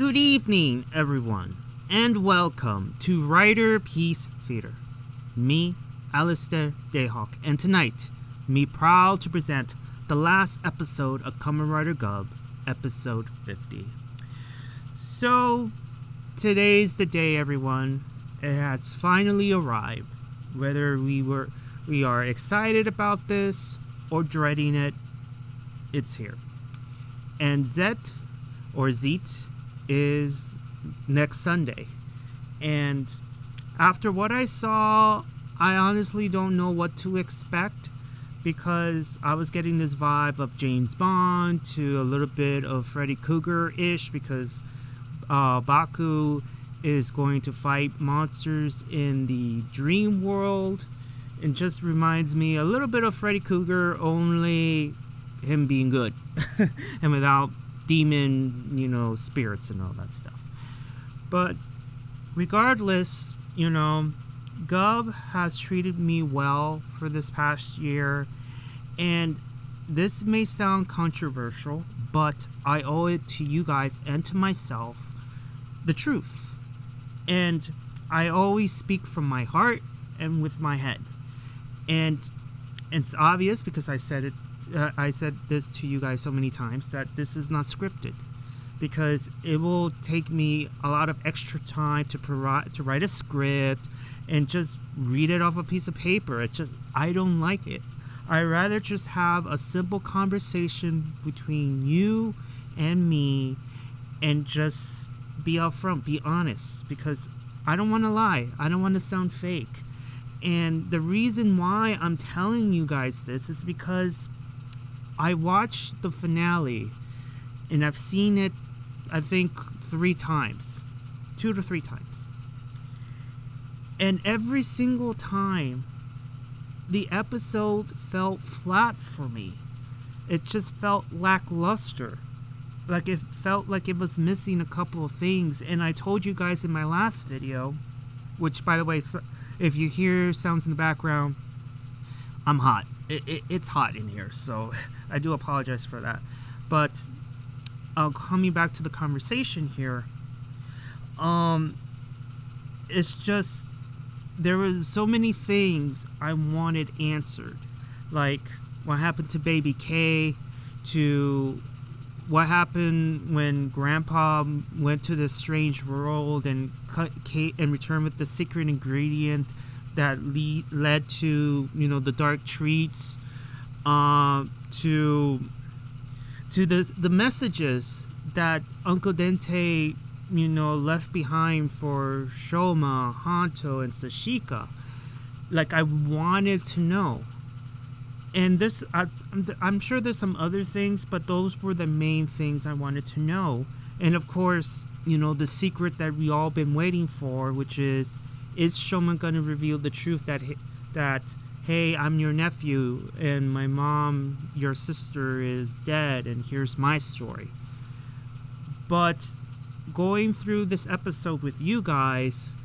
Good evening, everyone, and welcome to Riderpiece Theater. Me, Alistair Dayhawk, and tonight, me proud to present the last episode of Kamen Rider Gavv, episode 50. So, today's the day, everyone. It has finally arrived. Whether we are excited about this or dreading it, it's here. And Zet is next Sunday. And after what I saw, I honestly don't know what to expect, because I was getting this vibe of James Bond to a little bit of Freddy Krueger-ish, because Baku is going to fight monsters in the dream world. It just reminds me a little bit of Freddy Krueger, only him being good and without demon, spirits and all that stuff. But regardless, Gavv has treated me well for this past year, and this may sound controversial, but I owe it to you guys and to myself the truth. And I always speak from my heart and with my head. And it's obvious, because I said this to you guys so many times, that this is not scripted, because it will take me a lot of extra time to write a script and just read it off a piece of paper. I don't like it. I'd rather just have a simple conversation between you and me and just be upfront, be honest, because I don't want to lie. I don't want to sound fake. And the reason why I'm telling you guys this is because I watched the finale, and I've seen it, I think, 2 to 3 times. And every single time, the episode felt flat for me. It just felt lackluster. Like, it felt like it was missing a couple of things. And I told you guys in my last video, which, by the way, if you hear sounds in the background, I'm hot. It's hot in here, so I do apologize for that. But coming back to the conversation here, it's just, there was so many things I wanted answered, like what happened to Baby K, to what happened when Grandpa went to this strange world and cut Kate and returned with the secret ingredient that led to the dark treats, to the messages that Uncle Dente left behind for Shoma, Hanto, and Sashika. Like, I wanted to know. And I'm sure there's some other things, but those were the main things I wanted to know. And of course, the secret that we all been waiting for, which is Shoma going to reveal the truth that hey, I'm your nephew, and my mom, your sister, is dead, and here's my story. But going through this episode with you guys,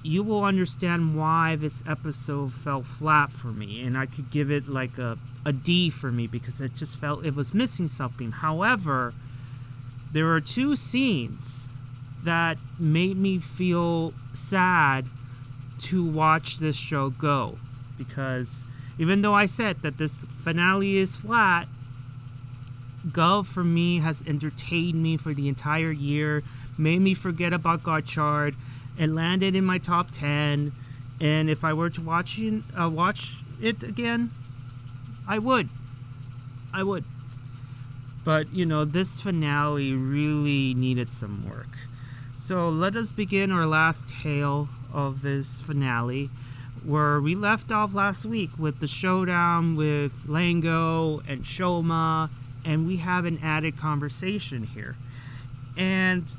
you will understand why this episode fell flat for me, and I could give it like a D for me, because it just felt it was missing something. However, there are 2 scenes that made me feel sad to watch this show go, because even though I said that this finale is flat, Gavv for me has entertained me for the entire year, made me forget about Godchard. It landed in my top 10, and if I were to watch it again, I would. But this finale really needed some work. So let us begin our last tale of this finale, where we left off last week with the showdown with Lango and Shoma, and we have an added conversation here. And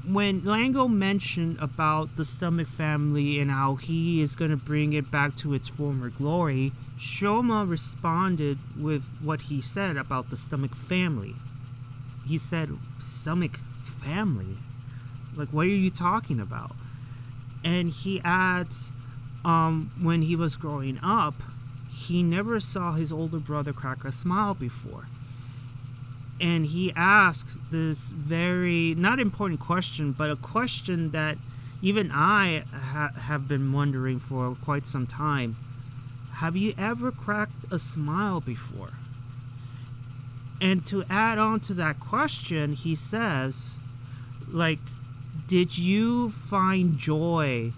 when Lango mentioned about the Stomach family and how he is going to bring it back to its former glory, Shoma responded with what he said about the Stomach family. He said, "Stomach family? Like, what are you talking about?" And he adds, when he was growing up, he never saw his older brother crack a smile before. And he asked this very, not important question, but a question that even I have been wondering for quite some time. Have you ever cracked a smile before? And to add on to that question, he says, like, did you find joy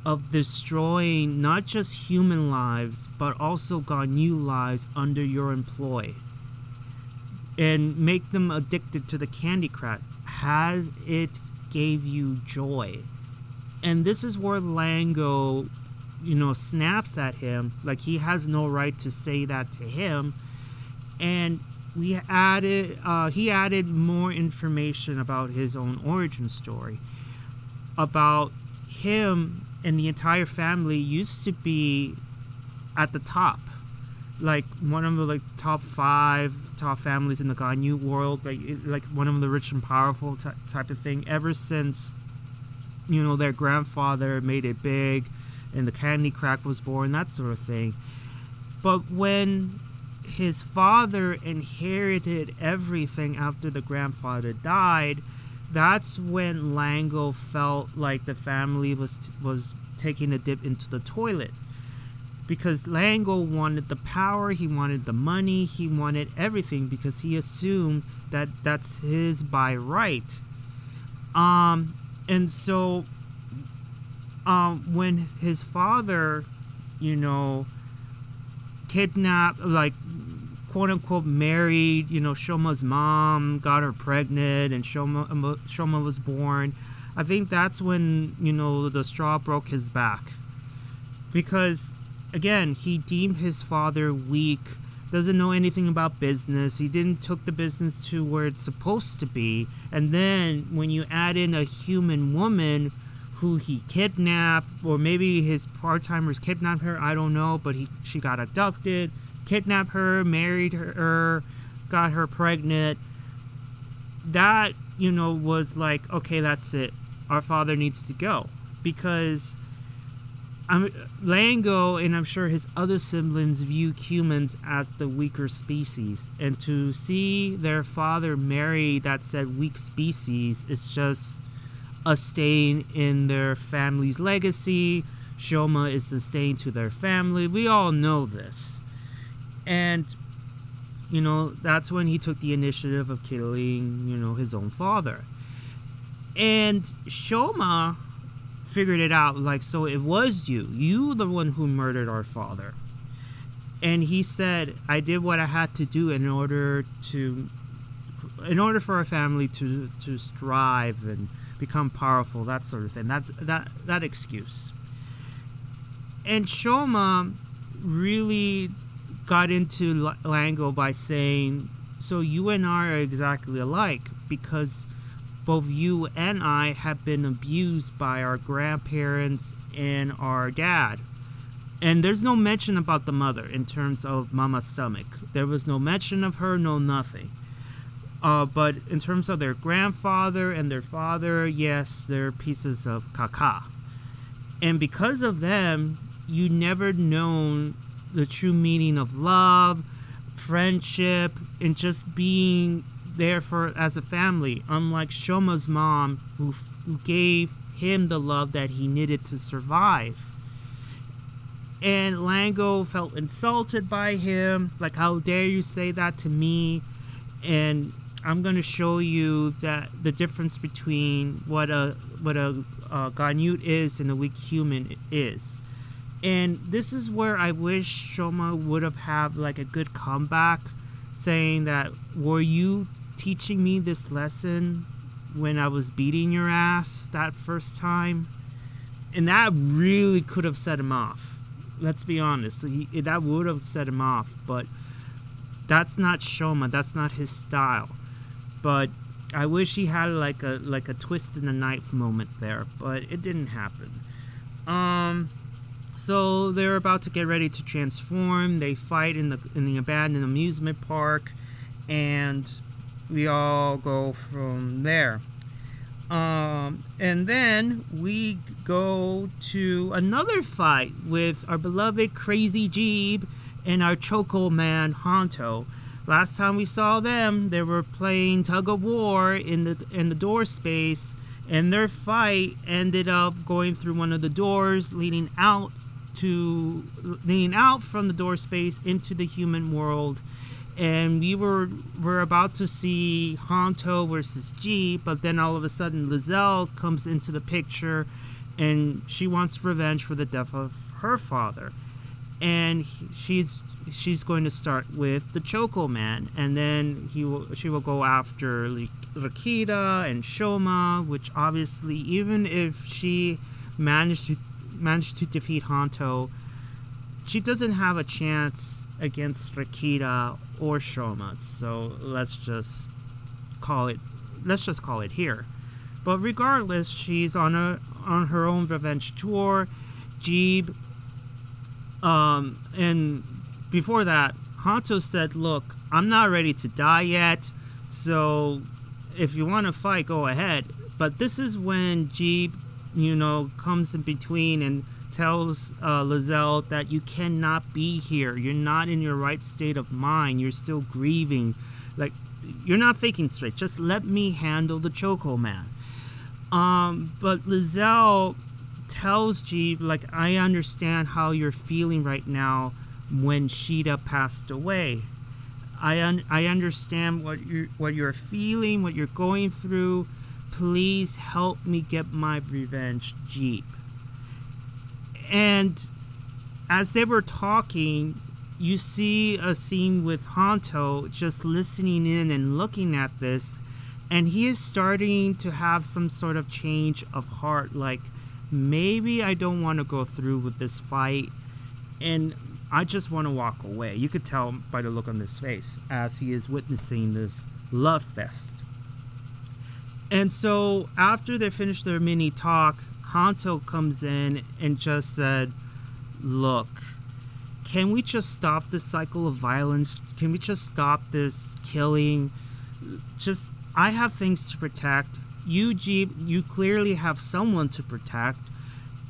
of destroying not just human lives, but also Ganyu lives under your employ? And make them addicted to the candy crack? Has it gave you joy? And this is where Lango, snaps at him, like he has no right to say that to him. And he added more information about his own origin story, about him and the entire family used to be at the top, like one of the top 5 top families in the Ganyu world, like one of the rich and powerful type of thing, ever since their grandfather made it big and the candy crack was born, that sort of thing. But when his father inherited everything after the grandfather died, that's when Lango felt like the family was taking a dip into the toilet. Because Lango wanted the power, he wanted the money, he wanted everything, because he assumed that that's his by right. And so when his father, kidnapped, quote unquote married, Shoma's mom, got her pregnant, and Shoma was born, I think that's when, the straw broke his back. Because, again, he deemed his father weak, doesn't know anything about business, he didn't took the business to where it's supposed to be, and then when you add in a human woman who he kidnapped, or maybe his part-timers kidnapped her, I don't know, but she got abducted, kidnapped her, married her, got her pregnant, that, was like, okay, that's it, our father needs to go. Because Lango, and I'm sure his other siblings, view humans as the weaker species, and to see their father marry that said weak species is just a stain in their family's legacy. Shoma is a stain to their family. We all know this. And, that's when he took the initiative of killing, his own father. And Shoma figured it out, so it was you the one who murdered our father. And he said, I did what I had to do in order for our family to strive and become powerful, that sort of thing, that excuse. And Shoma really got into Lango by saying, so you and I are exactly alike, because both you and I have been abused by our grandparents and our dad. And there's no mention about the mother in terms of Mama's stomach. There was no mention of her, no nothing. But in terms of their grandfather and their father, yes, they're pieces of caca. And because of them, you never known the true meaning of love, friendship, and just being there as a family. Unlike Shoma's mom, who gave him the love that he needed to survive. And Lango felt insulted by him, like, how dare you say that to me? And I'm going to show you that the difference between what a Ganyu is and a weak human is. And this is where I wish Shoma would have had a good comeback, saying that, were you teaching me this lesson when I was beating your ass that first time? And that really could have set him off. Let's be honest. That would have set him off, but that's not Shoma. That's not his style. But I wish he had like a twist in the knife moment there, but it didn't happen. So they're about to get ready to transform. They fight in the abandoned amusement park, and we all go from there. And then we go to another fight with our beloved Crazy Jeebh and our Choco Man Hanto. Last time we saw them, they were playing tug of war in the door space, and their fight ended up going through one of the doors leading out from the door space into the human world. And we're about to see Hanto versus Jeebh, but then all of a sudden Lizzle comes into the picture, and she wants revenge for the death of her father. And she's going to start with the Choco Man, and then she will go after Lakita and Shoma, which obviously, even if she managed to defeat Hanto, she doesn't have a chance against Lakita or Shoma. So let's just call it here. But regardless, she's on her own revenge tour. Jeebh, and before that, Hanto said, "Look, I'm not ready to die yet, so if you want to fight, go ahead." But this is when Jeebh, comes in between and tells Lizzle that you cannot be here. You're not in your right state of mind. You're still grieving. Like, you're not thinking straight. Just let me handle the Choco Man. But Lizzle tells Jeebh, like, I understand how you're feeling right now when Sheeta passed away. I understand what you're feeling, what you're going through. Please help me get my revenge, Jeebh. And as they were talking, you see a scene with Hanto just listening in and looking at this, and he is starting to have some sort of change of heart, like, maybe I don't want to go through with this fight, and I just want to walk away. You could tell by the look on his face as he is witnessing this love fest. And so after they finish their mini talk, Hanto comes in and just said, "Look, can we just stop this cycle of violence? Can we just stop this killing? I have things to protect. You, Jeebh, you clearly have someone to protect."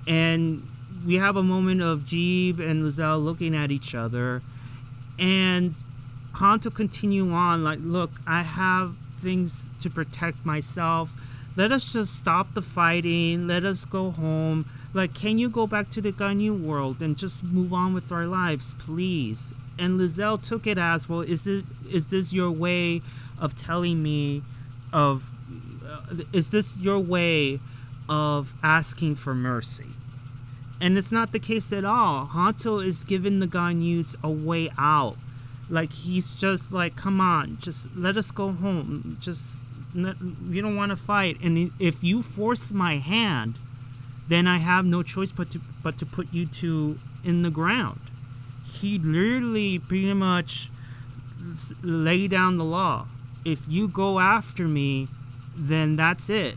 And we have a moment of Jeebh and Lizzle looking at each other. And Hanto continue on, like, "Look, I have things to protect myself. Let us just stop the fighting. Let us go home. Like, can you go back to the Ganyu world and just move on with our lives, please?" And Lizzle took it as, well, is this your way of telling me of... is this your way of asking for mercy? And it's not the case at all. Hanto is giving the Ganyuts a way out. Like, he's just like, come on, just let us go home. We don't want to fight. And if you force my hand, then I have no choice but to put you two in the ground. He literally pretty much laid down the law. If you go after me, then that's it.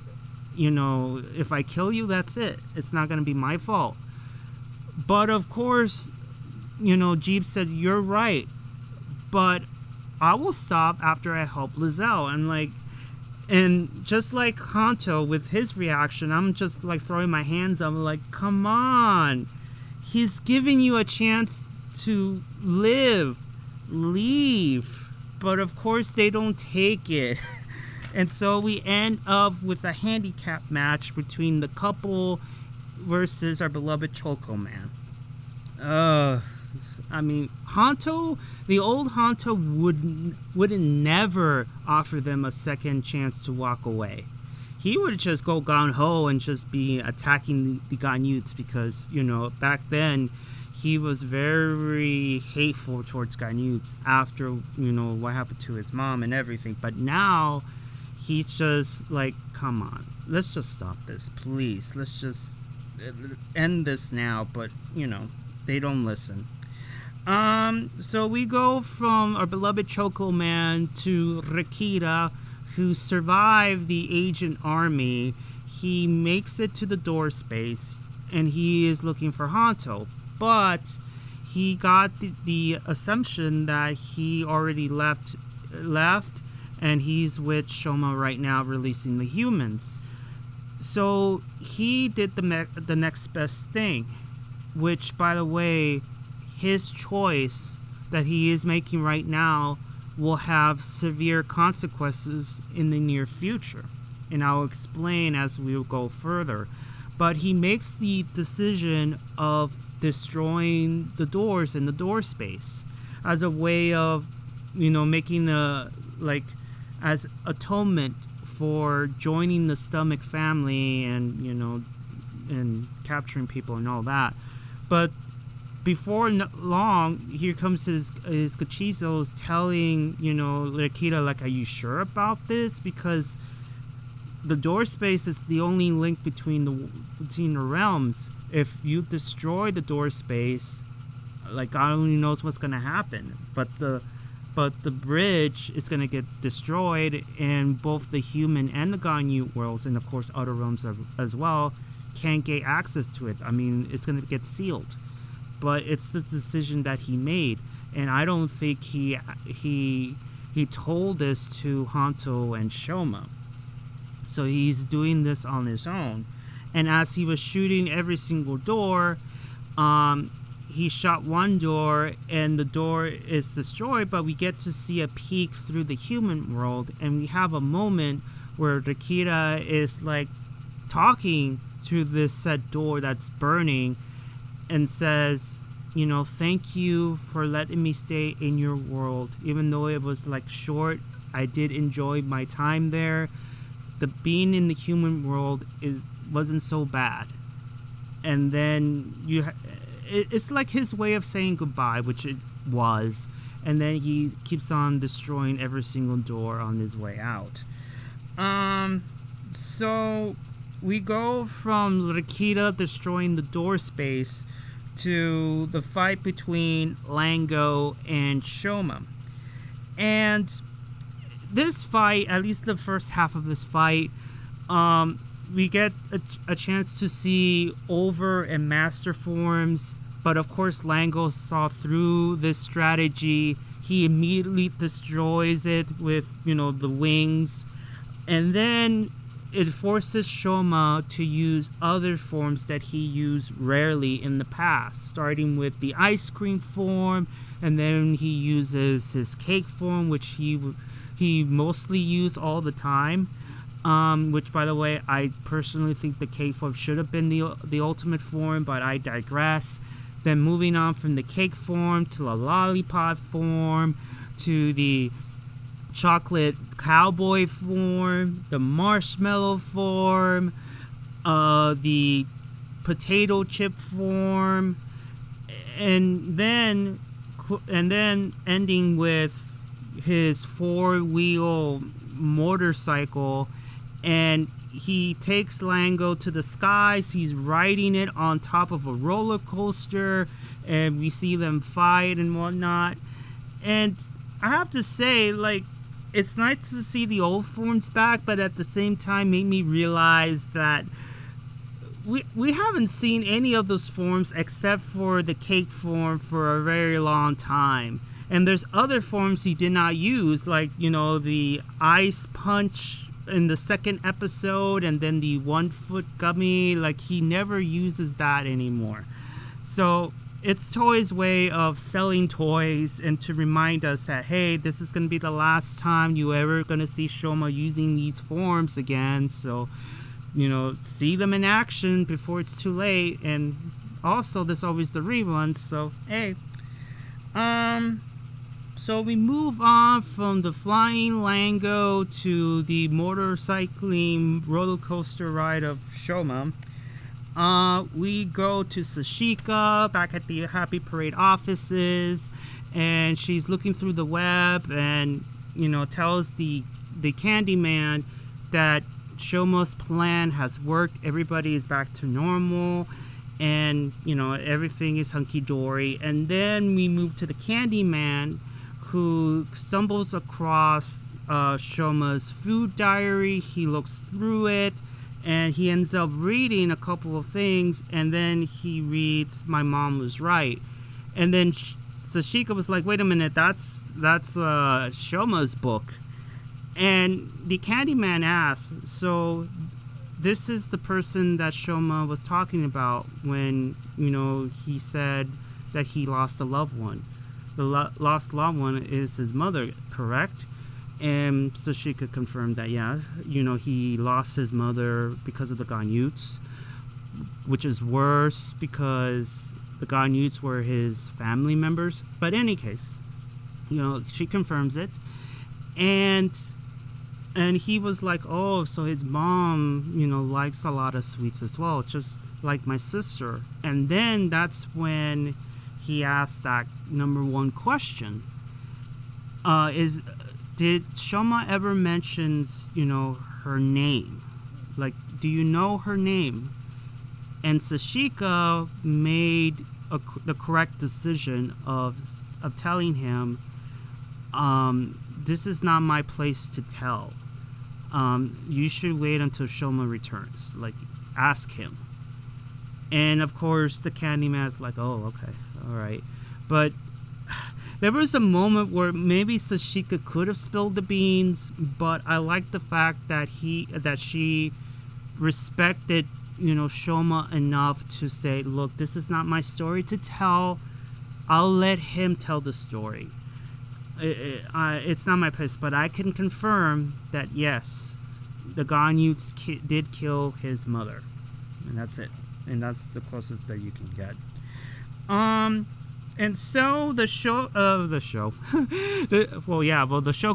If I kill you, that's it. It's not going to be my fault. But of course, Jeebh said, "You're right, but I will stop after I help Lizzle." And just like Hanto with his reaction, I'm just like throwing my hands up, like, come on. He's giving you a chance to leave. But of course they don't take it. And so we end up with a handicap match between the couple versus our beloved Choco Man. Hanto, the old Hanto would never offer them a second chance to walk away. He would just go gung-ho and just be attacking the Ganyuts because, back then he was very hateful towards Ganyuts after, what happened to his mom and everything. But now he's just like, come on, let's just stop this, please. Let's just end this now. But, they don't listen. So we go from our beloved Choco Man to Lakita, who survived the agent army. He makes it to the door space, and he is looking for Hanto. But he got the assumption that he already left, and he's with Shoma right now, releasing the humans. So he did the next best thing, which, by the way, his choice that he is making right now will have severe consequences in the near future. And I'll explain as we go further. But he makes the decision of destroying the doors in the door space as a way of, making as atonement for joining the stomach family and, and capturing people and all that. But before long, here comes his cachizos telling, Lakita, like, are you sure about this? Because the door space is the only link between the realms. If you destroy the door space, like, God only knows what's gonna happen. But the bridge is gonna get destroyed, and both the human and the Ganyu worlds, and of course other realms as well, can't get access to it. I mean, it's gonna get sealed. But it's the decision that he made, and I don't think he told this to Hanto and Shoma. So he's doing this on his own. And as he was shooting every single door, he shot one door and the door is destroyed, but we get to see a peek through the human world, and we have a moment where Lakita is like talking to this said door that's burning and says, thank you for letting me stay in your world. Even though it was like short, I did enjoy my time there. The being in the human world wasn't so bad. And then it's like his way of saying goodbye, which it was. And then he keeps on destroying every single door on his way out. So we go from Lakita destroying the door space to the fight between Lango and Shoma. And this fight, at least the first half of this fight, we get a chance to see over and master forms, but of course Lango saw through this strategy. He immediately destroys it with, the wings, and then it forces Shoma to use other forms that he used rarely in the past, starting with the ice cream form, and then he uses his cake form, which he mostly used all the time. Which, by the way, I personally think the cake form should have been the ultimate form, but I digress. Then moving on from the cake form to the lollipop form, to the chocolate cowboy form, the marshmallow form, the potato chip form, and then ending with his 4-wheel motorcycle. And he takes Lango to the skies. He's riding it on top of a roller coaster, and we see them fight and whatnot. And I have to say, like, it's nice to see the old forms back, but at the same time made me realize that we haven't seen any of those forms except for the cake form for a very long time. And there's other forms he did not use, like, the ice punch in the second episode, and then the 1-foot gummy. Like, he never uses that anymore. So it's Toei's way of selling toys and to remind us that, hey, this is going to be the last time you ever going to see Shoma using these forms again. So, see them in action before it's too late. And also, there's always the reruns. So, hey. So we move on from the flying Lango to the motorcycling roller coaster ride of Shoma. We go to Sashika back at the Happy Parade offices, and she's looking through the web and, tells the Candyman that Shoma's plan has worked. Everybody is back to normal, and, everything is hunky-dory. And then we move to the Candyman, who stumbles across Shoma's food diary. He looks through it, and he ends up reading a couple of things, and then he reads "My mom was right." And then Sashika was like, wait a minute, that's Shoma's book. And the Candyman asks, so this is the person that Shoma was talking about when, he said that he lost a loved one. the lost loved one is his mother, correct? And Sashika confirmed that, yeah, he lost his mother because of the Ganyuts, which is worse because the Ganyuts were his family members. But in any case, she confirms it. And he was like, oh, so his mom, likes a lot of sweets as well, just like my sister. And then that's when he asked that number one question. Did Shoma ever mentions, her name? Like, do you know her name? And Sashika made the correct decision of telling him, this is not my place to tell. You should wait until Shoma returns. Like, ask him. And of course, the Candyman's like, oh, okay, all right. But there was a moment where maybe Sashika could have spilled the beans, but I like the fact that she respected, Shoma enough to say, look, this is not my story to tell. I'll let him tell the story. It's not my place, but I can confirm that, yes, the Ganyuts did kill his mother. And that's it. And that's the closest that you can get. And so the show the show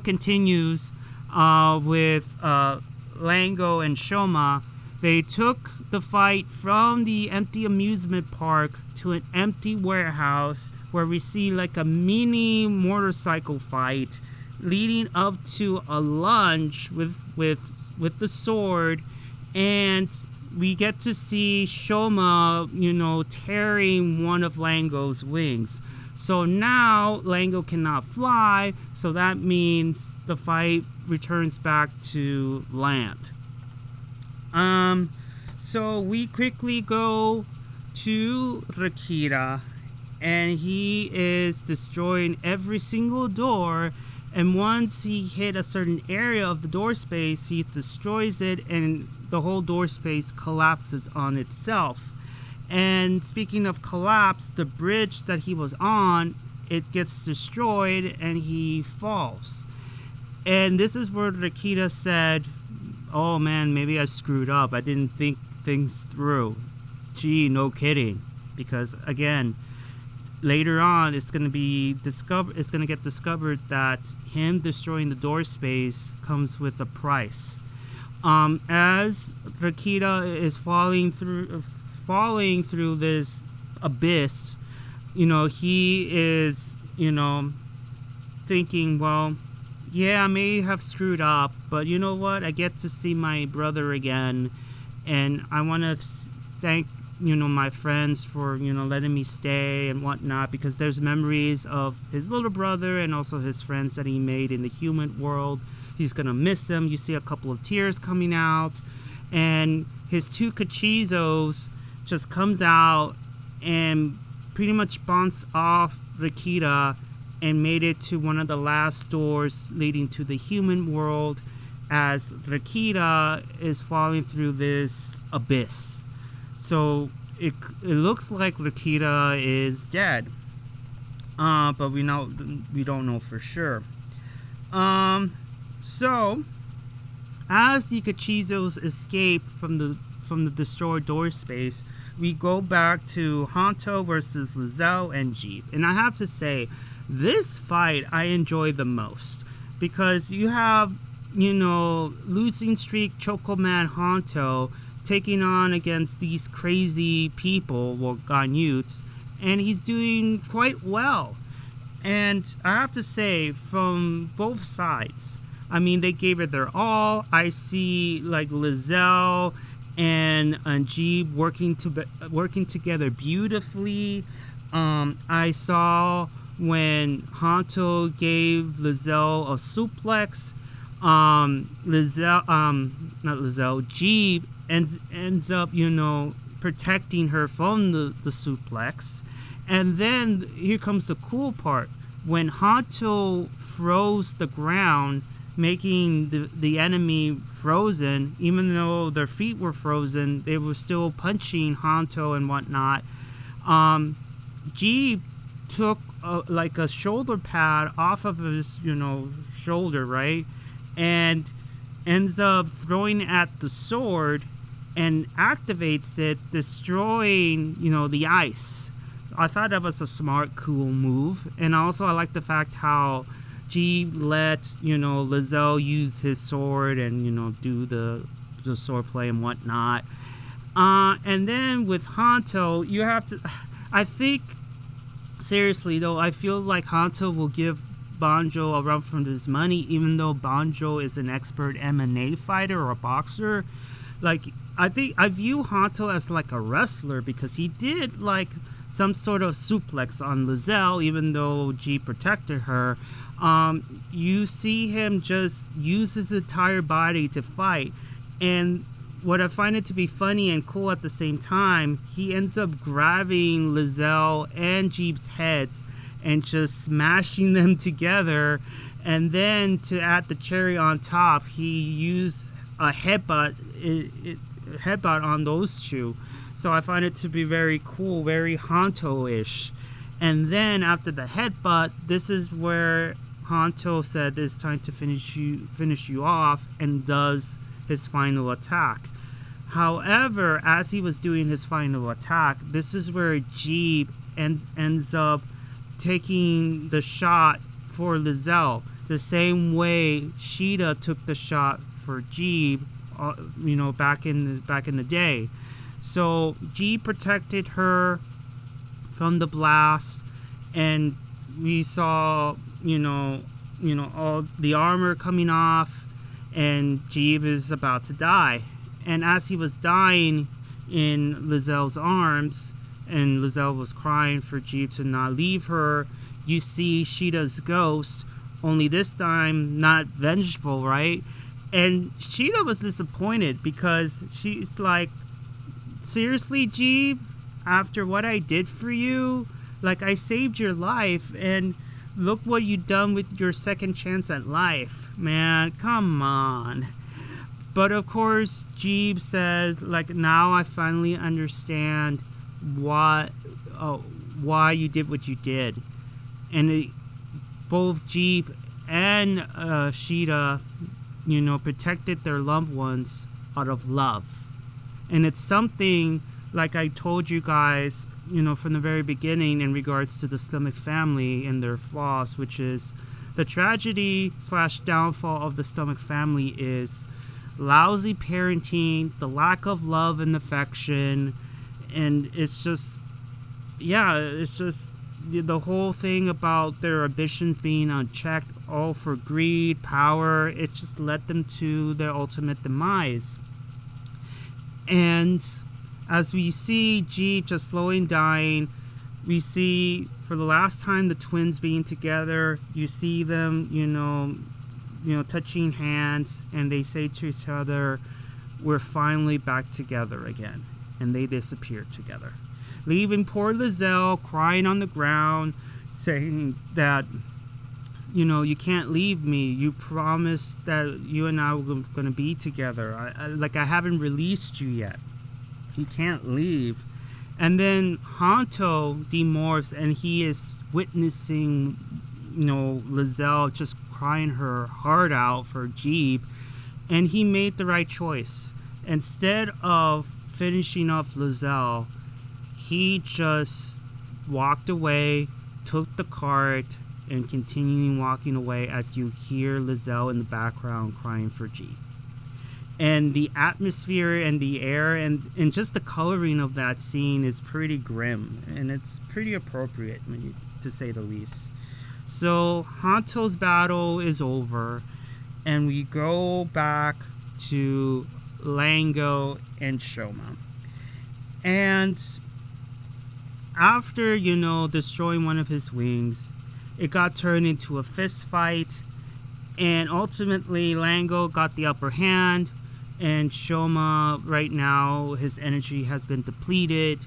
continues with Lango and Shoma. They took the fight from the empty amusement park to an empty warehouse where we see like a mini motorcycle fight leading up to a lunge with the sword, and we get to see Shoma, tearing one of Lango's wings. So now Lango cannot fly, so that means the fight returns back to land. So we quickly go to Lakita, and he is destroying every single door. And once he hit a certain area of the door space, he destroys it, and the whole door space collapses on itself. And speaking of collapse, the bridge that he was on, it gets destroyed and he falls. And this is where Lakita said, oh man, maybe I screwed up. I didn't think things through. Gee, no kidding. Because again, later on, it's going to get discovered that him destroying the door space comes with a price. As Lakita is falling through this abyss, he is, thinking, well, yeah, I may have screwed up, but you know what? I get to see my brother again, and I want to thank my friends for letting me stay and whatnot, because there's memories of his little brother and also his friends that he made in the human world. He's gonna miss them. You see a couple of tears coming out, and his two cachizos just comes out and pretty much bounce off Lakita and made it to one of the last doors leading to the human world, as Lakita is falling through this abyss. So it looks like Lakita is dead, but we don't know for sure. So as the Cachizos escape from the destroyed door space, we go back to Hanto versus Lizzle and Jeebh. And I have to say, this fight I enjoy the most, because you have, losing streak Chocoman Hanto taking on against these crazy people, Ganyuts, and he's doing quite well. And I have to say, from both sides, I mean, they gave it their all. I see like Lizzle and Jeebh working together beautifully. I saw when Hanto gave Lizzle a suplex. Jeebh ends up, protecting her from the suplex. And then here comes the cool part. When Hanto froze the ground, making the enemy frozen, even though their feet were frozen, they were still punching Hanto and whatnot. Jeebh took like a shoulder pad off of his, shoulder, right? And ends up throwing at the sword and activates it, destroying, the ice. I thought that was a smart, cool move. And also I like the fact how Jeebh let, Lizzle use his sword and, do the sword play and whatnot. And then with Hanto, you have to... I think, seriously though, I feel like Hanto will give Banjo a run for his money, even though Banjo is an expert MMA fighter or a boxer. Like, I think I view Hanto as like a wrestler because he did like some sort of suplex on Lizzle, even though Jeebh protected her. You see him just use his entire body to fight. And what I find it to be funny and cool at the same time, he ends up grabbing Lizzle and Jeebh's heads and just smashing them together. And then to add the cherry on top, he used a headbutt on those two. So I find it to be very cool, very Hanto-ish. And then after the headbutt, this is where Hanto said it's time to finish you off, and does his final attack. However, as he was doing his final attack, this is where Jeebh ends up taking the shot for Lizzle, the same way Sheeta took the shot for Jeebh, back in the day. So Jeebh protected her from the blast, and we saw, all the armor coming off, and Jeebh is about to die. And as he was dying in Lizzle's arms, and Lizzle was crying for Jeebh to not leave her, you see Sheeta's ghost, only this time not vengeful, right? And Sheeta was disappointed because she's like, seriously, Jeebh? After what I did for you? Like, I saved your life, and look what you done with your second chance at life. Man, come on. But of course, Jeebh says, like, now I finally understand why you did what you did. And both Jeebh and Sheeta, protected their loved ones out of love. And it's something, like I told you guys, from the very beginning in regards to the Stomach family and their flaws, which is the tragedy / downfall of the Stomach family is lousy parenting, the lack of love and affection, and it's just the whole thing about their ambitions being unchecked, all for greed, power. It just led them to their ultimate demise. And as we see Jeebh just slowly dying, we see for the last time the twins being together. You see them, touching hands, and they say to each other, "We're finally back together again." And they disappear together, leaving poor Lizzle crying on the ground, saying that, you can't leave me. You promised that you and I were going to be together. I haven't released you yet. You can't leave. And then Hanto demorphs, and he is witnessing, Lizzle just crying her heart out for Jeebh. And he made the right choice. Instead of finishing up Lizzle, he just walked away, took the cart, and continuing walking away as you hear Lizzle in the background crying for Jeebh. And the atmosphere and the air and just the coloring of that scene is pretty grim, and it's pretty appropriate, to say the least. So Hanto's battle is over, and we go back to Lango and Shoma. And after, destroying one of his wings, it got turned into a fist fight, and ultimately Lango got the upper hand, and Shoma, right now, his energy has been depleted,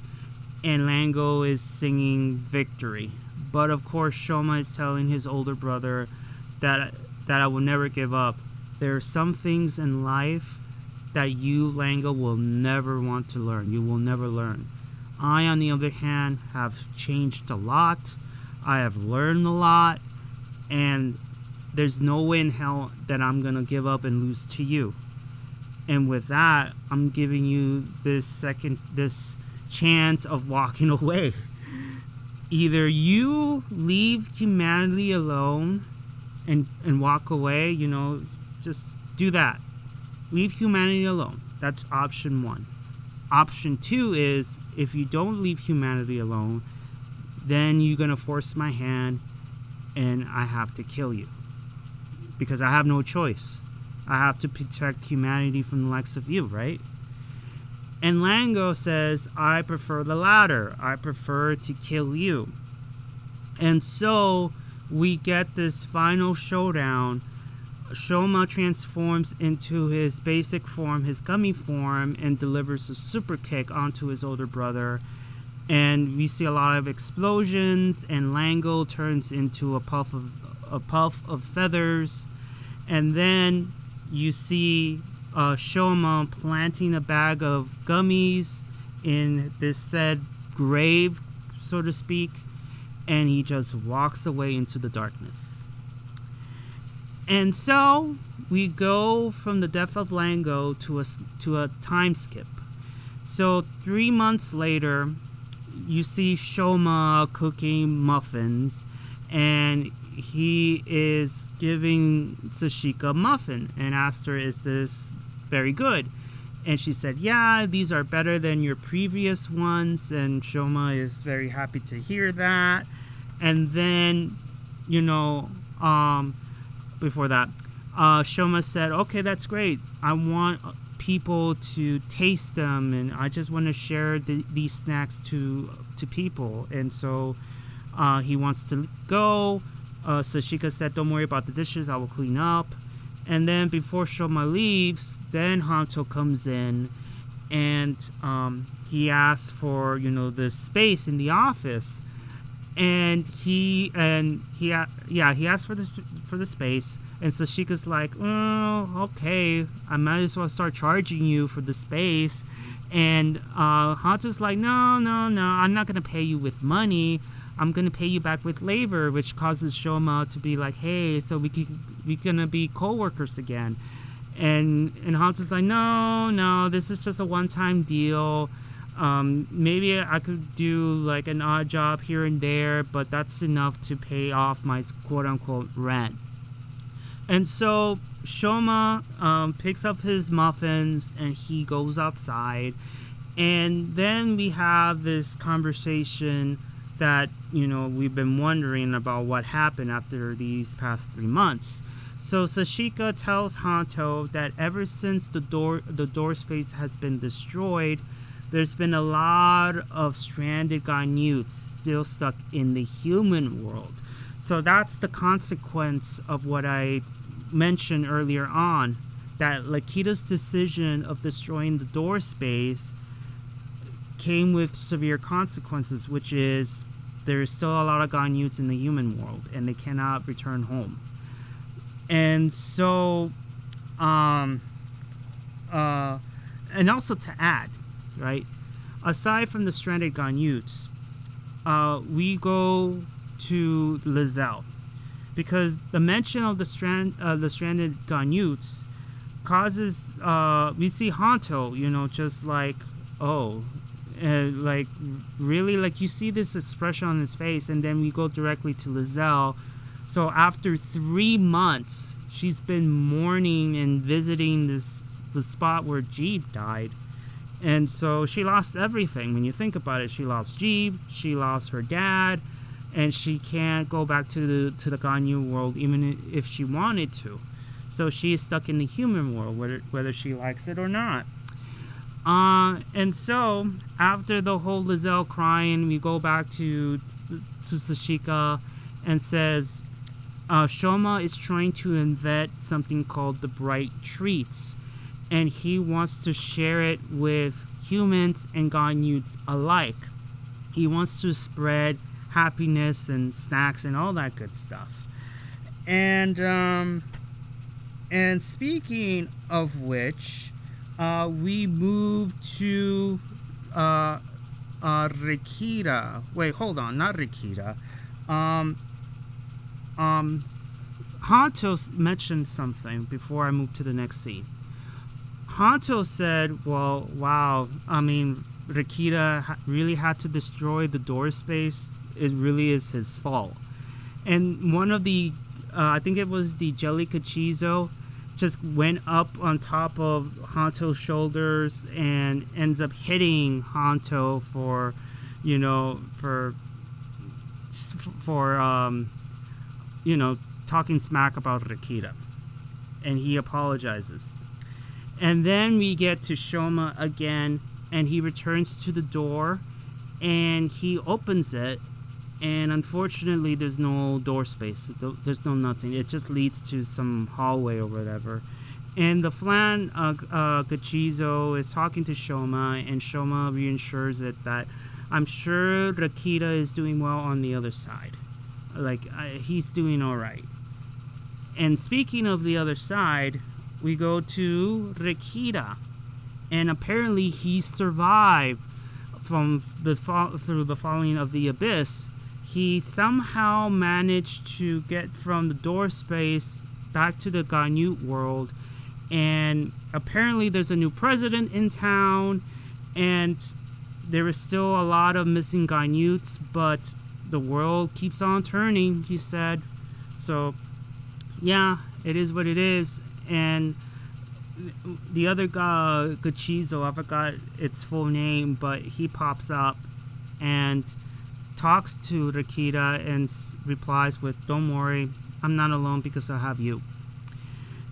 and Lango is singing victory. But of course, Shoma is telling his older brother that I will never give up. There are some things in life that you, Lango, will never want to learn. You will never learn. I, on the other hand, have changed a lot. I have learned a lot, and there's no way in hell that I'm gonna give up and lose to you. And with that, I'm giving you this chance of walking away. Either you leave humanity alone and walk away, just do that. Leave humanity alone. That's option 1. Option 2 is, if you don't leave humanity alone, then you're gonna force my hand and I have to kill you. Because I have no choice. I have to protect humanity from the likes of you, right? And Lango says, I prefer the latter. I prefer to kill you. And so we get this final showdown. Shoma transforms into his basic form, his gummy form, and delivers a super kick onto his older brother. And we see a lot of explosions, and Lango turns into a puff of feathers. And then you see Shoma planting a bag of gummies in this said grave, so to speak, and he just walks away into the darkness. And so we go from the death of Lango to a time skip. So 3 months later, you see Shoma cooking muffins, and he is giving Sashika a muffin and asked her, is this very good? And she said, yeah, these are better than your previous ones. And Shoma is very happy to hear that. And then, before that, Shoma said, okay, that's great. I want people to taste them, and I just want to share these snacks to people. And so he wants to go. Sashika said, don't worry about the dishes, I will clean up. And then before Shoma leaves, then Hanto comes in, and he asks for, the space in the office. And he asked for the space, and Sashika's like, oh, okay, I might as well start charging you for the space. And Hanto's like, no, I'm not gonna pay you with money. I'm gonna pay you back with labor, which causes Shoma to be like, hey, so we're gonna be co-workers again. And Hanto's like, no, this is just a one-time deal. Maybe I could do like an odd job here and there, but that's enough to pay off my quote-unquote rent. And so Shoma picks up his muffins and he goes outside. And then we have this conversation that, we've been wondering about what happened after these past 3 months. So Sashika tells Hanto that ever since the door space has been destroyed, there's been a lot of stranded Ganyuts still stuck in the human world. So that's the consequence of what I mentioned earlier on, that Lakita's decision of destroying the door space came with severe consequences, which is there's still a lot of Ganyuts in the human world, and they cannot return home. And so, and also to add, right, aside from the stranded Ganyuts, we go to Lizzle, because the mention of the stranded Ganyuts causes we see Hanto, just like, oh, like really, like you see this expression on his face, and then we go directly to Lizzle. So after 3 months, she's been mourning and visiting the spot where Jeebh died. And so she lost everything. When you think about it, she lost Jeebh, she lost her dad, and she can't go back to the Ganyu world even if she wanted to. So she is stuck in the human world, whether she likes it or not. And so after the whole Lizzle crying, we go back to Sashika and says, Shoma is trying to invent something called the Bright Treats, and he wants to share it with humans and Ganyuts alike. He wants to spread happiness and snacks and all that good stuff. And speaking of which, we move to Rikita. Wait, hold on, not Rikita. Um, um, Hanto mentioned something before I move to the next scene. Hanto said, well, wow, I mean, Lakita really had to destroy the door space. It really is his fault. And one of the, I think it was the Jelly Cachizo, just went up on top of Hanto's shoulders and ends up hitting Hanto for, you know, for you know, talking smack about Lakita. And he apologizes. And then we get to Shoma again, and he returns to the door, and he opens it, and unfortunately there's no door space. There's no nothing. It just leads to some hallway or whatever. And the Flan Gachizo is talking to Shoma, and Shoma reassures it that I'm sure Lakita is doing well on the other side. Like, he's doing all right. And speaking of the other side, we go to Lakita, and apparently he survived from through the falling of the abyss. He somehow managed to get from the door space back to the Ganute world, and apparently there's a new president in town, and there is still a lot of missing Ganutes, but the world keeps on turning, he said. So yeah, it is what it is. And the other guy, Gachizo, I forgot its full name, but he pops up and talks to Lakita and replies with, "Don't worry, I'm not alone because I have you."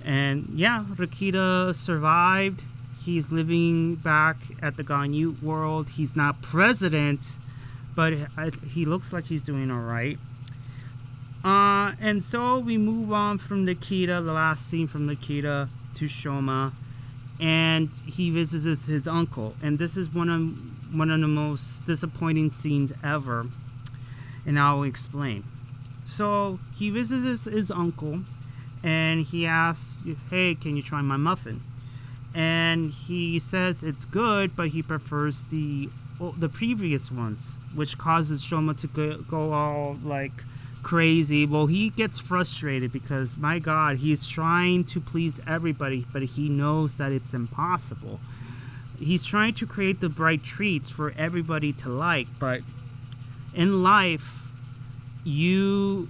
And yeah, Lakita survived. He's living back at the Ganute world. He's not president, but he looks like he's doing all right. And so we move on from Lakita, the last scene from Lakita, to Shoma, and he visits his uncle. And this is one of the most disappointing scenes ever, and I'll explain. So he visits his uncle, and he asks, "Hey, can you try my muffin?" And he says it's good, but he prefers the previous ones, which causes Shoma to go all like crazy. Well, he gets frustrated because, my God, he's trying to please everybody, but he knows that it's impossible. He's trying to create the bright treats for everybody to like, but in life, you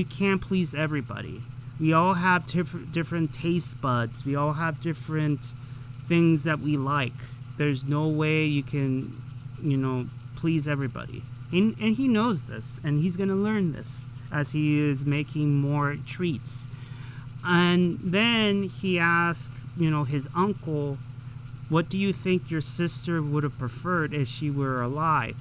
can't please everybody. We all have different taste buds. We all have different things that we like. There's no way you can, please everybody. And he knows this, and he's going to learn this as he is making more treats. And then he asks, his uncle, what do you think your sister would have preferred if she were alive?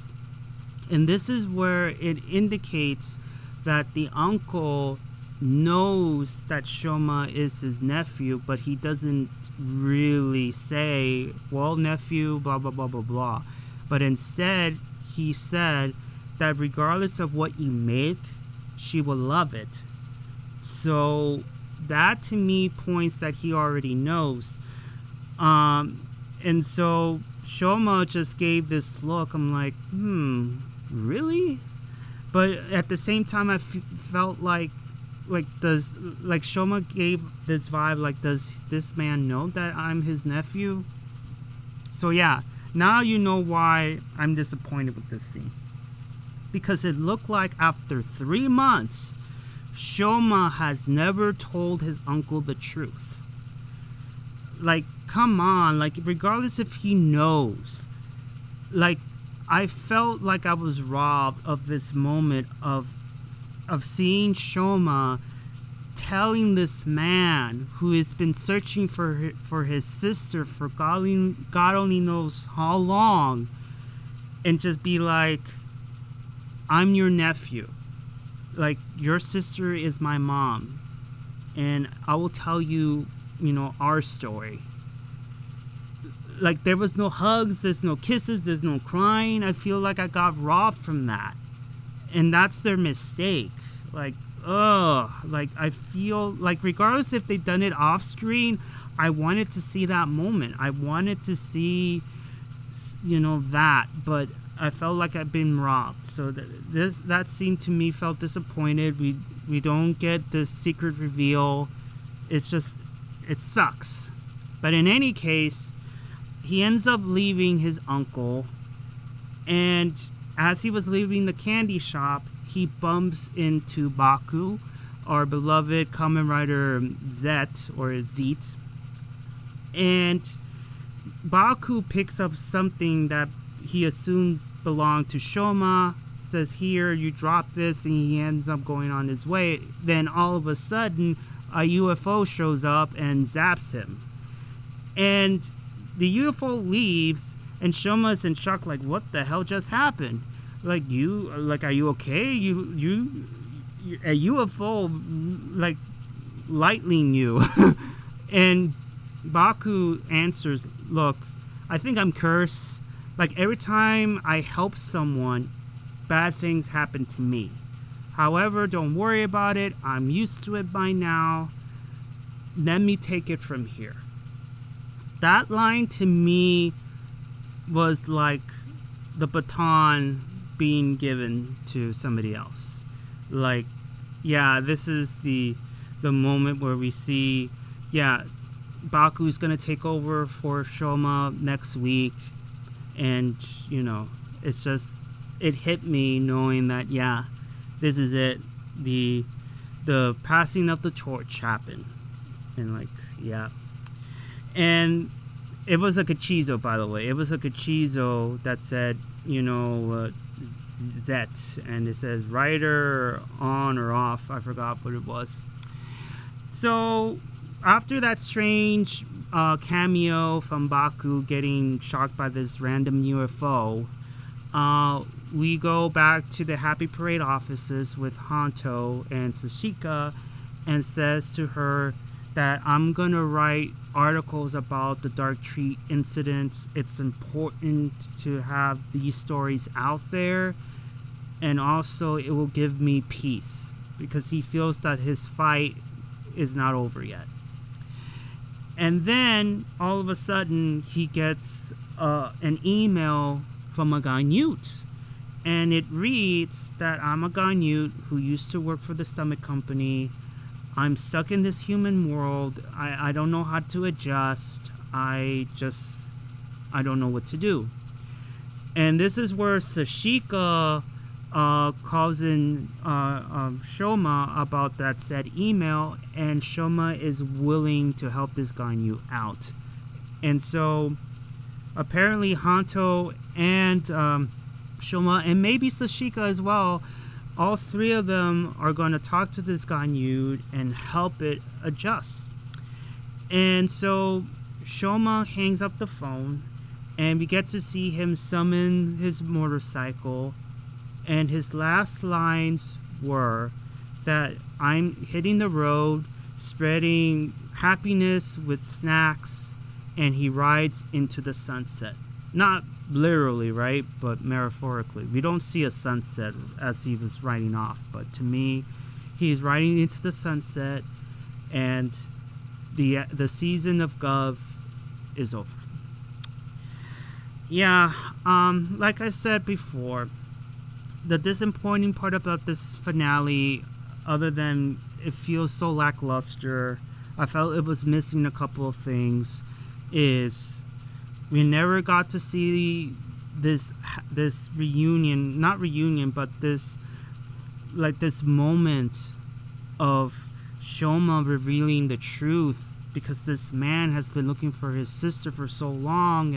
And this is where it indicates that the uncle knows that Shoma is his nephew, but he doesn't really say, well, nephew, blah, blah, blah, blah, blah. But instead, he said that regardless of what you make, she will love it. So that to me points that he already knows. And so Shoma just gave this look. I'm like, really? But at the same time, I felt like Shoma gave this vibe, like, does this man know that I'm his nephew? So yeah, now you know why I'm disappointed with this scene. Because it looked like after 3 months, Shoma has never told his uncle the truth. Like, come on, like, regardless if he knows, like, I felt like I was robbed of this moment of seeing Shoma telling this man who has been searching for his sister for God only knows how long, and just be like, I'm your nephew. Like, your sister is my mom, and I will tell you, our story. Like, there was no hugs, there's no kisses, there's no crying. I feel like I got robbed from that. And that's their mistake. Like, I feel like regardless if they'd done it off screen, I wanted to see that moment. I wanted to see, that. But I felt like I've been robbed. So that scene to me felt disappointed. We don't get this secret reveal. It's just, it sucks. But in any case, he ends up leaving his uncle, and as he was leaving the candy shop, he bumps into Baku, our beloved Kamen Rider Zet, or Zet. And Baku picks up something that he assumed belonged to Shoma, says, here, you drop this, and he ends up going on his way. Then all of a sudden, a UFO shows up and zaps him. And the UFO leaves, and Shoma's in shock, like, what the hell just happened? Are you okay? A UFO, like, lightning you. And Baku answers, look, I think I'm cursed. Like, every time I help someone, bad things happen to me. However, don't worry about it. I'm used to it by now. Let me take it from here. That line to me was like the baton being given to somebody else. Like, yeah, this is the moment where we see, yeah, Baku's gonna take over for Shoma next week. And, you know, it's just, it hit me knowing that, yeah, this is it. The passing of the torch happened. And, like, yeah. And it was a Kachizo, by the way. It was a Kachizo that said, you know, Zet. And it says Rider on or off. I forgot what it was. So, after that strange cameo from Baku getting shocked by this random UFO, we go back to the Happy Parade offices with Hanto and Sashika, and says to her that I'm gonna write articles about the Dark Tree incidents. It's important to have these stories out there, and also it will give me peace, because he feels that his fight is not over yet. And then all of a sudden he gets an email from a Ganyut, and it reads that I'm a Ganyut who used to work for the Stomach Company. I'm stuck in this human world. I don't know how to adjust. I don't know what to do. And this is where Sashika calls in Shoma about that said email, and Shoma is willing to help this Ganyu out. And so apparently Hanto and Shoma, and maybe Sashika as well, all three of them are going to talk to this Ganyu and help it adjust. And so Shoma hangs up the phone, and we get to see him summon his motorcycle. And his last lines were that I'm hitting the road, spreading happiness with snacks, and he rides into the sunset. Not literally, right? But metaphorically. We don't see a sunset as he was riding off, but to me, he's riding into the sunset, and the season of Gavv is over. Yeah, like I said before, the disappointing part about this finale, other than it feels so lackluster, I felt it was missing a couple of things, is we never got to see this reunion, not reunion, but this moment of Shoma revealing the truth, because this man has been looking for his sister for so long,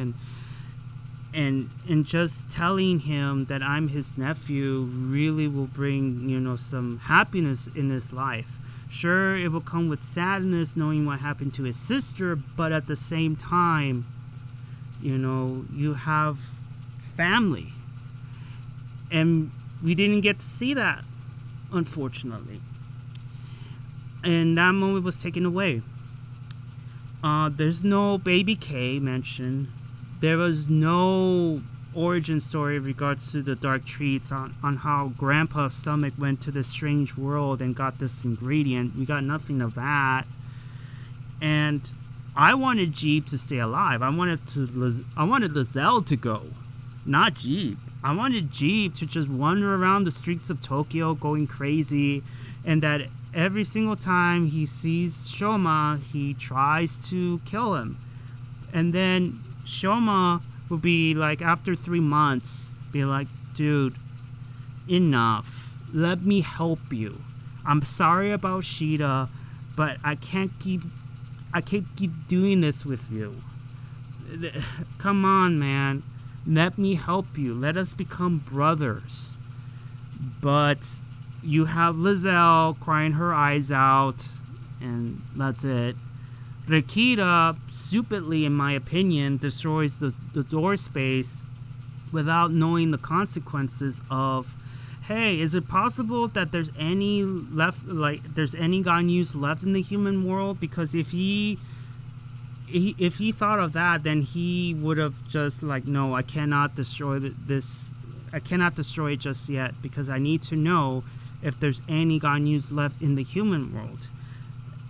and just telling him that I'm his nephew really will bring, you know, some happiness in his life. Sure, it will come with sadness knowing what happened to his sister, but at the same time, you know, you have family. And we didn't get to see that, unfortunately. And that moment was taken away. There's no Baby K mentioned. There was no origin story in regards to the dark treats on how Grandpa's stomach went to this strange world and got this ingredient. We got nothing of that. And I wanted Jeebh to stay alive. I wanted Lizzle to go, not Jeebh. I wanted Jeebh to just wander around the streets of Tokyo going crazy, and that every single time he sees Shoma, he tries to kill him. And then Shoma will be like, after 3 months, be like, dude, enough. Let me help you. I'm sorry about Shida, but I can't keep doing this with you. Come on, man. Let me help you. Let us become brothers. But you have Lizzle crying her eyes out, and that's it. Lakita, stupidly in my opinion, destroys the door space without knowing the consequences of, hey, is it possible that there's any Ganyus left in the human world? Because if he thought of that, then he would have just like, no, I cannot destroy this. I cannot destroy it just yet, because I need to know if there's any Ganyus left in the human world.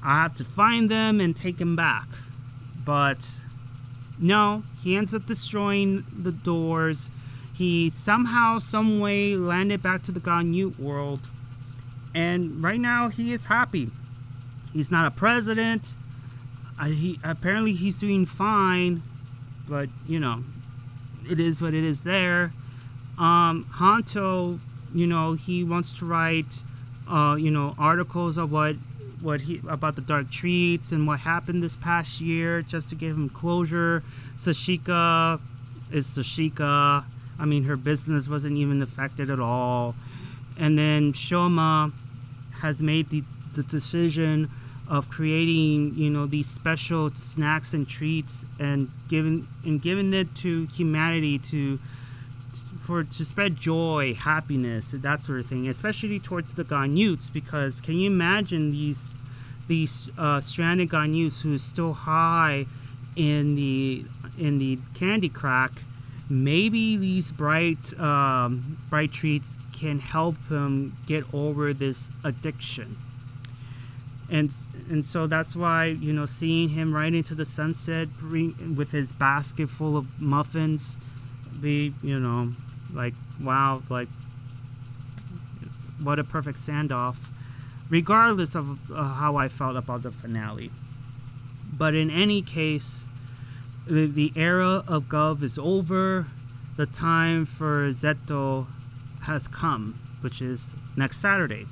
I have to find them and take them back. But no, he ends up destroying the doors. He somehow, some way landed back to the Ganyu world. And right now he is happy. He's not a president. Apparently he's doing fine. But, you know, it is what it is there. Hanto, you know, he wants to write, articles of about the dark treats and what happened this past year, just to give him closure. Sashika is Sashika. I mean, her business wasn't even affected at all. And then Shoma has made the decision of creating, these special snacks and treats and giving it to humanity to spread joy, happiness, that sort of thing, especially towards the Ganyuts, because can you imagine these stranded Ganyuts who is still high in the candy crack? Maybe these bright treats can help him get over this addiction. And so that's why, seeing him right into the sunset with his basket full of muffins, like, wow, like, what a perfect send-off, regardless of how I felt about the finale. But in any case, the era of Gavv is over. The time for Zeto has come, which is next Saturday.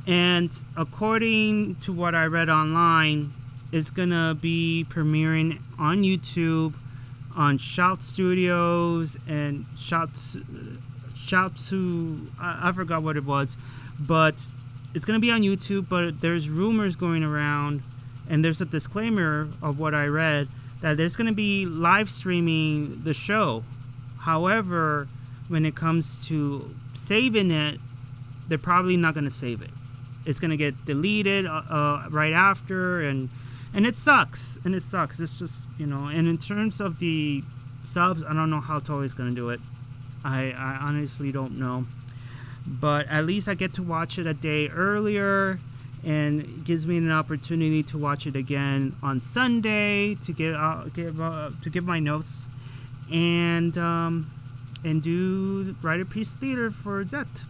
And according to what I read online, it's gonna be premiering on YouTube, on Shout Studios and Shout to I forgot what it was, but it's gonna be on YouTube. But there's rumors going around, and there's a disclaimer of what I read, that there's gonna be live streaming the show. However, when it comes to saving it, they're probably not gonna save it. It's gonna get deleted right after, and it sucks. It's just, and in terms of the subs, I don't know how Toei's gonna do it. I honestly don't know. But at least I get to watch it a day earlier, and it gives me an opportunity to watch it again on Sunday to give my notes and do Riderpiece theater for Zet.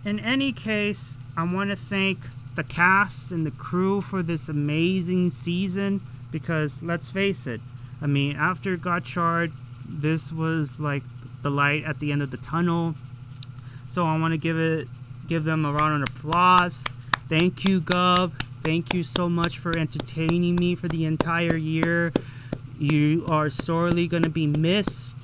In any case, I want to thank the cast and the crew for this amazing season, because let's face it, I mean, after Gotchard, this was like the light at the end of the tunnel. So I want to give them a round of applause. Thank you, Gavv. Thank you so much for entertaining me for the entire year. You are sorely going to be missed.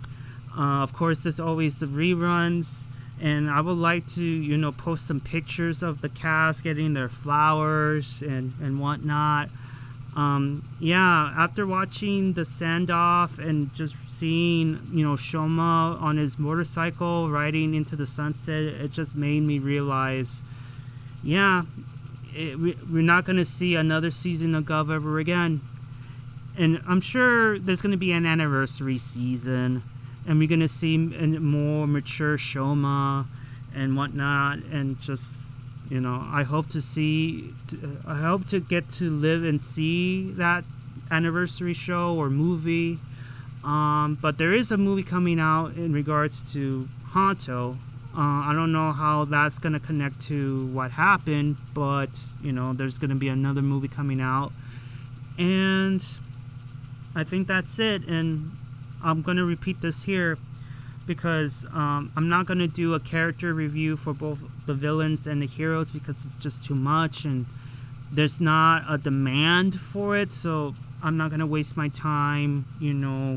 Of course, there's always the reruns. And I would like to, post some pictures of the cast getting their flowers and whatnot. After watching the send-off and just seeing, Shoma on his motorcycle riding into the sunset, it just made me realize, we're not going to see another season of Gavv ever again. And I'm sure there's going to be an anniversary season, and we're going to see a more mature Shoma and whatnot, and just, I hope to get to live and see that anniversary show or movie. But there is a movie coming out in regards to Hanto. I don't know how that's going to connect to what happened, but, there's going to be another movie coming out. And I think that's it. And I'm going to repeat this here because I'm not going to do a character review for both the villains and the heroes because it's just too much and there's not a demand for it. So I'm not going to waste my time,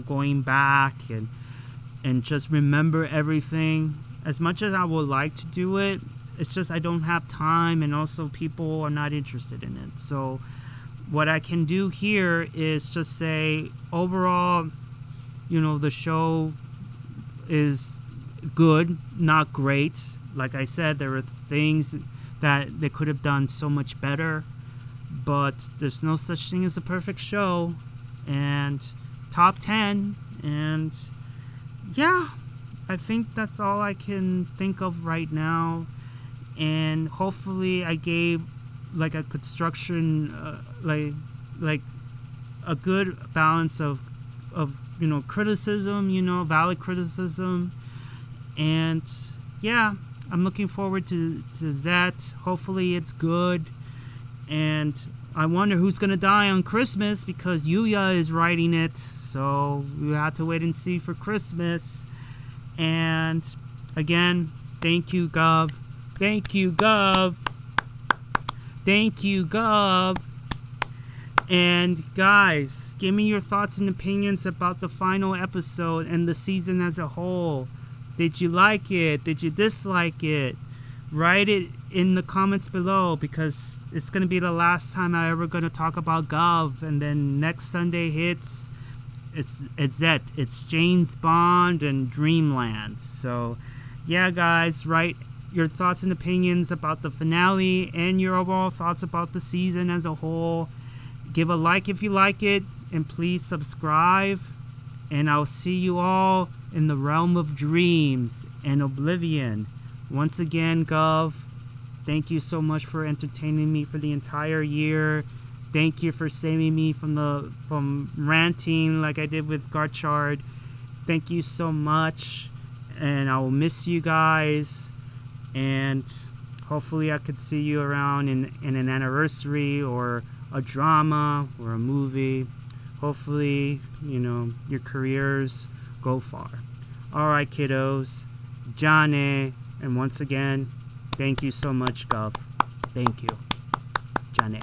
going back and just remember everything. As much as I would like to do it, it's just I don't have time, and also people are not interested in it. So what I can do here is just say overall, the show is good, not great. Like I said, there are things that they could have done so much better, but there's no such thing as a perfect show. And top 10, and yeah, I think that's all I can think of right now. And hopefully I gave like a construction, like a good balance of criticism, valid criticism. And yeah, I'm looking forward to that. Hopefully it's good. And I wonder who's gonna die on Christmas because Yuya is writing it, so we have to wait and see for Christmas. And again, thank you, Gavv. Thank you, Gavv. Thank you, Gavv. And guys, give me your thoughts and opinions about the final episode and the season as a whole. Did you like it? Did you dislike it? Write it in the comments below because it's going to be the last time I'm ever going to talk about Gavv. And then next Sunday hits, it's James Bond and Dreamland. So yeah, guys, write your thoughts and opinions about the finale and your overall thoughts about the season as a whole. Give a like if you like it, and please subscribe. And I'll see you all in the realm of dreams and oblivion. Once again, Gavv, thank you so much for entertaining me for the entire year. Thank you for saving me from ranting like I did with Garchard. Thank you so much, and I will miss you guys. And hopefully I could see you around in an anniversary or a drama or a movie. Hopefully, your careers go far. All right, kiddos. Jane. And once again, thank you so much, Gavv. Thank you. Jane.